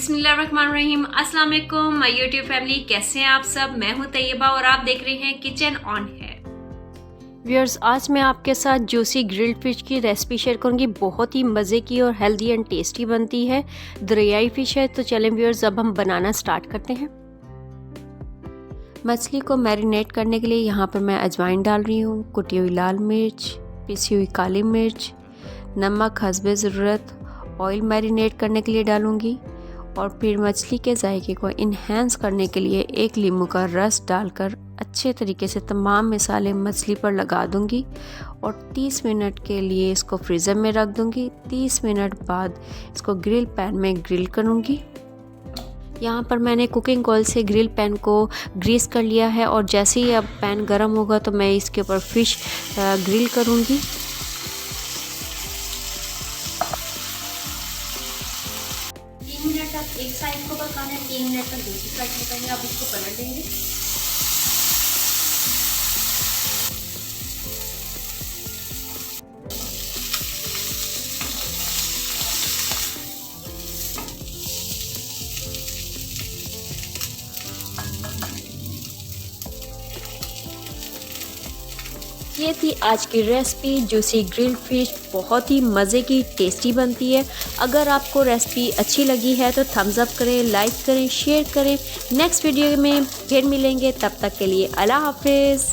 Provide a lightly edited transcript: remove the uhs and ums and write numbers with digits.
बिस्मिल्लाहिर्रहमानिर्रहीम। अस्सलाम वालेकुम माय यूट्यूब फैमिली, कैसे हैं आप सब। मैं हूं तैयबा और आप देख रहे हैं किचन ऑन है। व्यूअर्स, आज मैं आपके साथ जूसी ग्रिल्ड फिश की रेसिपी शेयर करूंगी। बहुत ही मज़े की और हेल्दी एंड टेस्टी बनती है। दरियाई फिश है। तो चलें व्यूअर्स, अब हम बनाना स्टार्ट करते हैं। मछली को मैरिनेट करने के लिए यहाँ पर मैं अजवाइन डाल रही हूँ, कुटी हुई लाल मिर्च, पिसी हुई काली मिर्च, नमक हस्बे ज़रूरत, ऑयल मैरिनेट करने के लिए डालूँगी और फिर मछली के जायके को इन्हेंस करने के लिए एक नींबू का रस डालकर अच्छे तरीके से तमाम मसाले मछली पर लगा दूंगी और 30 मिनट के लिए इसको फ्रीज़र में रख दूंगी। 30 मिनट बाद इसको ग्रिल पैन में ग्रिल करूंगी। यहाँ पर मैंने कुकिंग ऑयल से ग्रिल पैन को ग्रीस कर लिया है और जैसे ही अब पैन गर्म होगा तो मैं इसके ऊपर फिश ग्रिल करूँगी। आप एक साइड को पकाना है, 3 मिनट तक दूसरी साइड पकाएंगे। आप इसको पलट देंगे। ये थी आज की रेसिपी जूसी ग्रिल्ड फिश। बहुत ही मज़े की टेस्टी बनती है। अगर आपको रेसिपी अच्छी लगी है तो थम्स अप करें, लाइक करें, शेयर करें। नेक्स्ट वीडियो में फिर मिलेंगे, तब तक के लिए अल्लाह हाफिज़।